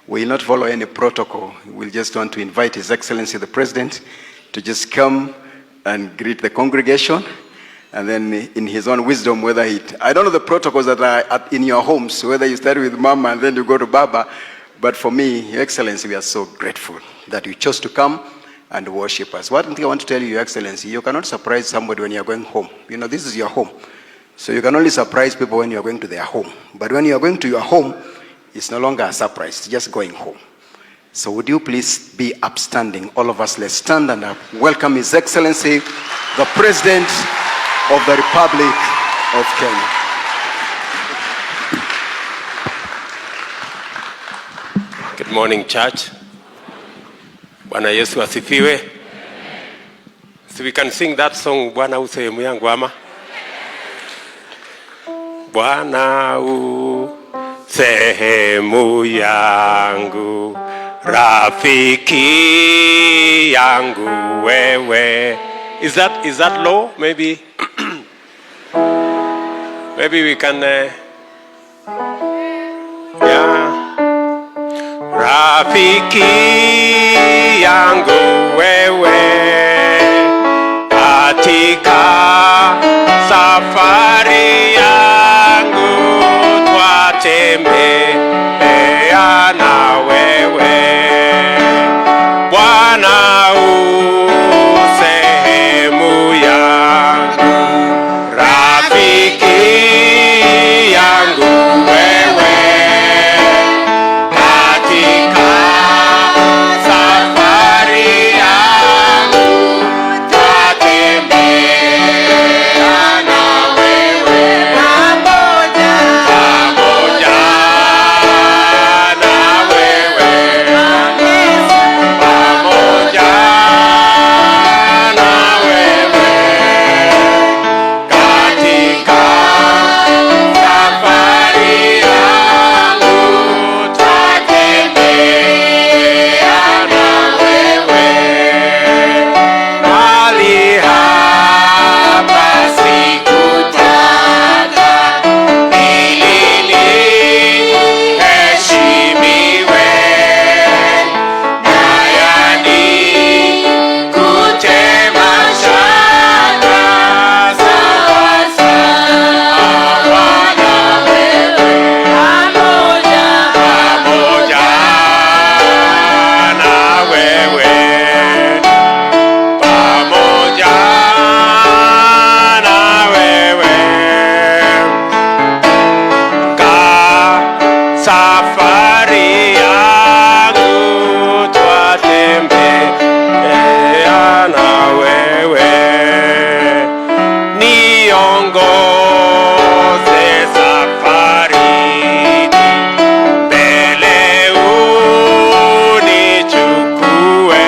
We will not follow any protocol. We'll just want to invite His Excellency the President to just come and greet the congregation. And then in his own wisdom, I don't know the protocols that are in your homes, whether you start with Mama and then you go to Baba. But for me, Your Excellency, we are so grateful that you chose to come and worship us. One thing I want to tell you, Your Excellency, you cannot surprise somebody when you're going home. You know, this is your home. So you can only surprise people when you're going to their home. But when you're going to your home, it's no longer a surprise, it's just going home. So would you please be upstanding? All of us, let's stand and welcome His Excellency, the President of the Republic of Kenya. Good morning, church. Bwana Yesu asifiwe. So we can sing that song, Bwana u sehemu yangu ama? Bwana u sehemu yangu, rafiki yangu wewe. Is that low? Maybe maybe we can yeah. Rafiki yangu wewe, katika safari yangu twatembea na wewe. Bwana u sehemu yangu, rafiki yangu wewe, katika safari yangu twatembea na wewe. Pamoja na wewe, pamoja na wewe, katika safari yangu twatembea na wewe. Mahali hapa sikutaka ili niheshimiwe, haya nikutema shaka sawa na wewe. Pamoja na wewe, pamoja na wewe, safari yangu twatembea na wewe. Niongoze safarini, mbele unichukue,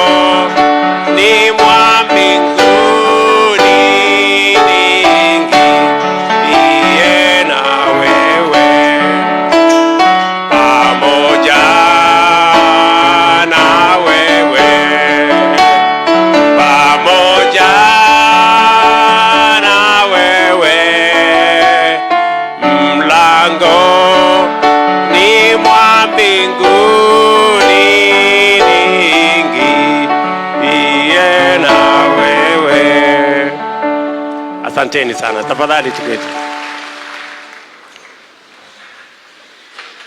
mlangoni mwa mbinguni niingie na wewe. Pamoja na wewe, pamoja na wewe, mlangoni mwa mbinguni niingie na wewe. Asanteni sana. Tafadhali tuketi.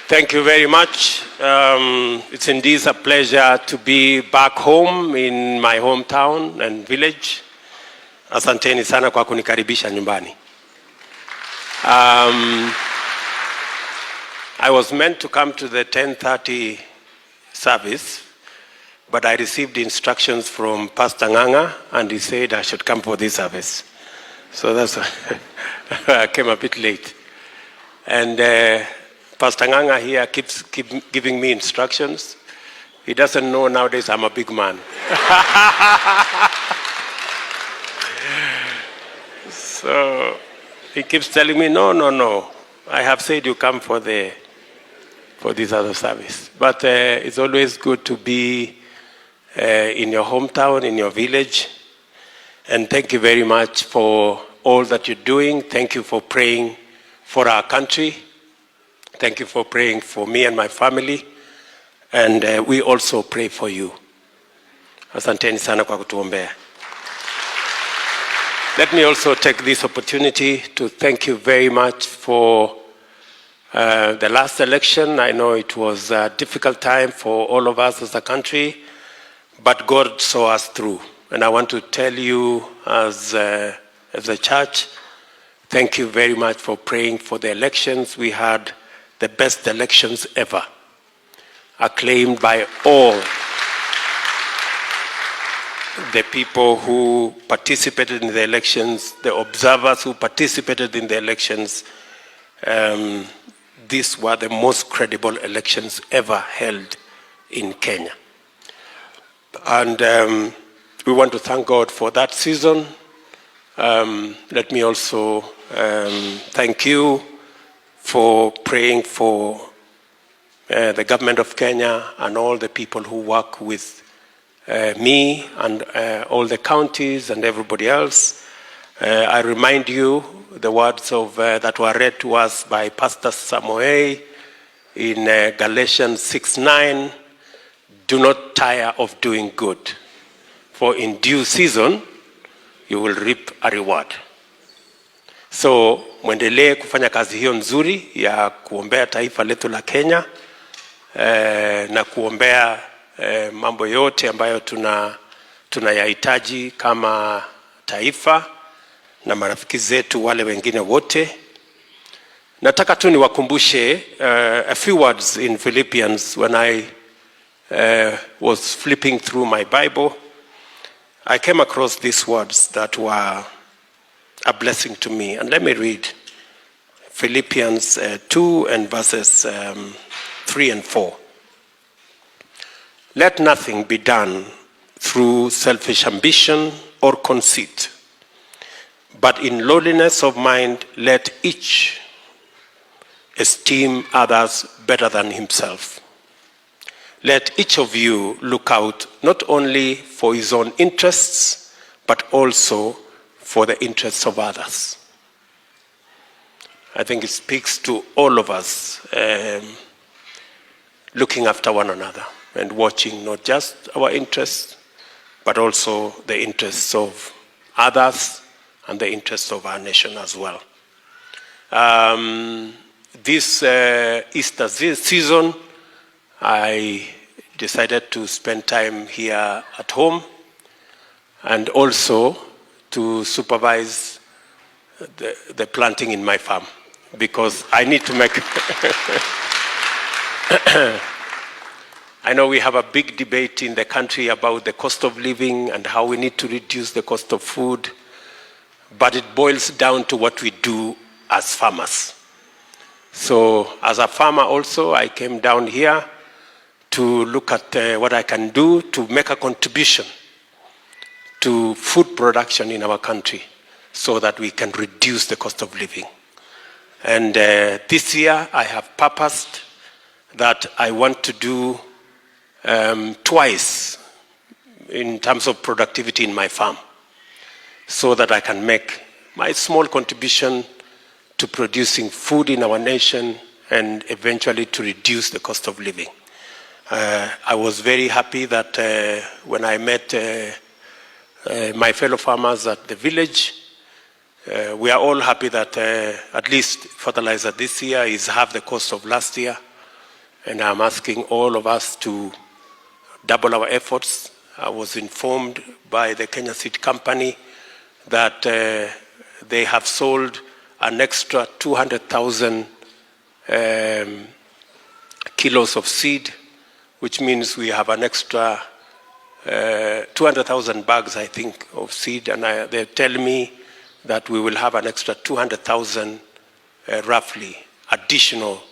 Thank you very much. It's indeed a pleasure to be back home in my hometown and village. Asanteni sana kwa kunikaribisha nyumbani. I was meant to come to the 10:30 service, but I received instructions from Pastor Nganga and he said I should come for this service. So that's why I came a bit late. And Pastor Nganga here keeps giving me instructions. He doesn't know nowadays I'm a big man. So he keeps telling me, no. I have said you come for this other service. But it's always good to be in your hometown, in your village. And thank you very much for all that you're doing. Thank you for praying for our country. Thank you for praying for me and my family. And we also pray for you. Asanteni sana kwa kutuombea. Let me also take this opportunity to thank you very much for the last election. I know it was a difficult time for all of us as a country, but God saw us through. And I want to tell you as a church, thank you very much for praying for the elections. We had the best elections ever, acclaimed by all the people who participated in the elections, the observers who participated in the elections. These were the most credible elections ever held in Kenya. And we want to thank God for that season. Let me also thank you for praying for the government of Kenya and all the people who work with me and all the counties and everybody else. I remind you the words of that were read to us by Pastor Samoei in Galatians 6:9. Do not tire of doing good, for in due season you will reap a reward. So mwendelee kufanya kazi hiyo nzuri ya kuombea taifa letu la Kenya na kuombea mambo yote ambayo tunayahitaji kama taifa na marafiki zetu wale wengine wote. Nataka tu niwakumbushe a few words in Philippians. When I was flipping through my Bible, I came across these words that were a blessing to me. And let me read Philippians 2 and verses 3 and 4. Let nothing be done through selfish ambition or conceit, but in lowliness of mind, let each esteem others better than himself. Let each of you look out not only for his own interests, but also for the interests of others. I think it speaks to all of us looking after one another and watching not just our interests, but also the interests of others and the interests of our nation as well. This Easter season, I decided to spend time here at home and also to supervise the planting in my farm, because I need to make... I know we have a big debate in the country about the cost of living and how we need to reduce the cost of food, but it boils down to what we do as farmers. So as a farmer also, I came down here to look at what I can do to make a contribution to food production in our country so that we can reduce the cost of living. And this year I have purposed that I want to do twice in terms of productivity in my farm, so that I can make my small contribution to producing food in our nation and eventually to reduce the cost of living. I was very happy that when I met my fellow farmers at the village, we are all happy that at least fertilizer this year is half the cost of last year. And I'm asking all of us to double our efforts. I was informed by the Kenya Seed Company that they have sold an extra 200,000 kilos of seed, which means we have an extra 200,000 bags, I think, of seed. And they tell me that we will have an extra 200,000 roughly additional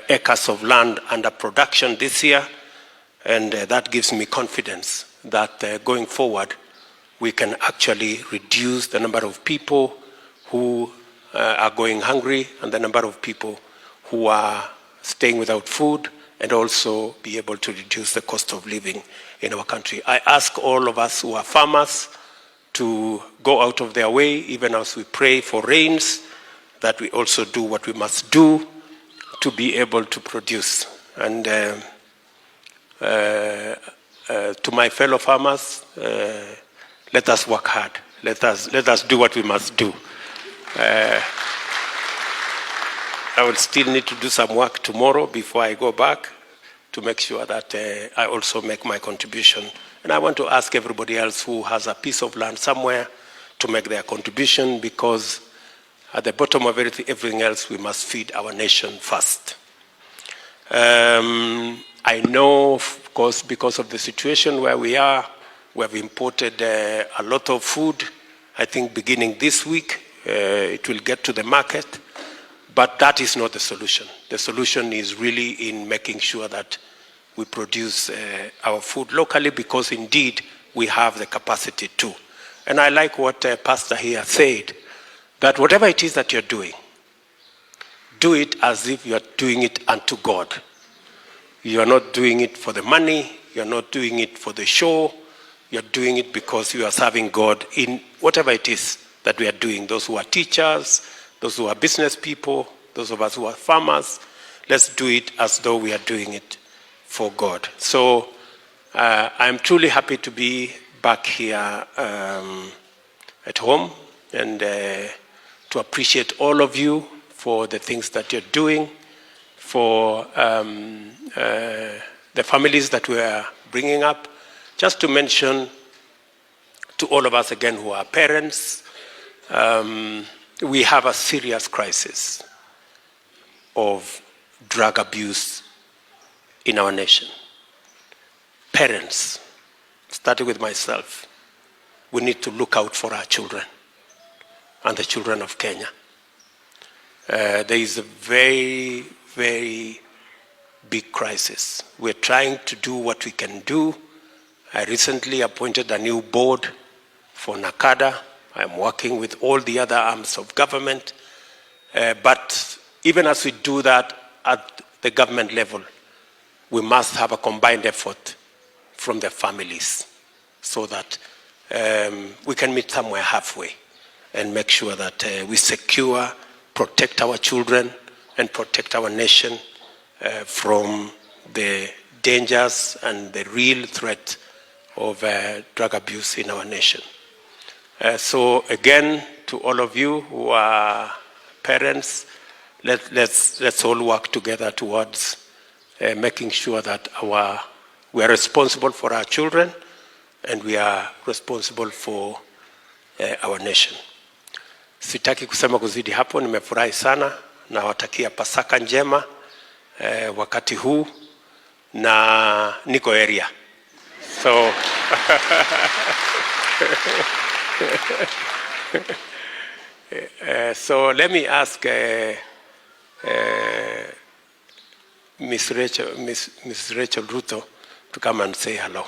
acres of land under production this year. And that gives me confidence that going forward, we can actually reduce the number of people who are going hungry and the number of people who are staying without food, and also be able to reduce the cost of living in our country. I ask all of us who are farmers to go out of their way, even as we pray for rains, that we also do what we must do to be able to produce. And to my fellow farmers, let us work hard. Let us do what we must do. I will still need to do some work tomorrow before I go back to make sure that I also make my contribution. And I want to ask everybody else who has a piece of land somewhere to make their contribution, because at the bottom of everything else, we must feed our nation first. I know, of course, because of the situation where we are, we have imported a lot of food. I think beginning this week, it will get to the market. But that is not the solution. The solution is really in making sure that we produce our food locally, because indeed we have the capacity to. And I like what Pastor here said, that whatever it is that you're doing, do it as if you are doing it unto God. You are not doing it for the money. You're not doing it for the show. You're doing it because you are serving God in whatever it is that we are doing. Those who are teachers, those who are business people, those of us who are farmers, let's do it as though we are doing it for God. So I'm truly happy to be back here at home, and to appreciate all of you for the things that you're doing, for the families that we are bringing up. Just to mention to all of us again who are parents, we have a serious crisis of drug abuse in our nation. Parents, starting with myself, we need to look out for our children and the children of Kenya. There is a very, very big crisis. We're trying to do what we can do. I recently appointed a new board for NACADA. I'm working with all the other arms of government. But even as we do that at the government level, we must have a combined effort from the families so that we can meet somewhere halfway and make sure that we secure, protect our children, and protect our nation from the dangers and the real threat of drug abuse in our nation. So again, to all of you who are parents, let's all work together towards making sure that we are responsible for our children and we are responsible for our nation. Sitaki kusema kuzidi hapo, nimefurahi sana, nawatakia Pasaka njema wakati huu, na niko area. So so let me ask Miss Rachel Ruto to come and say hello.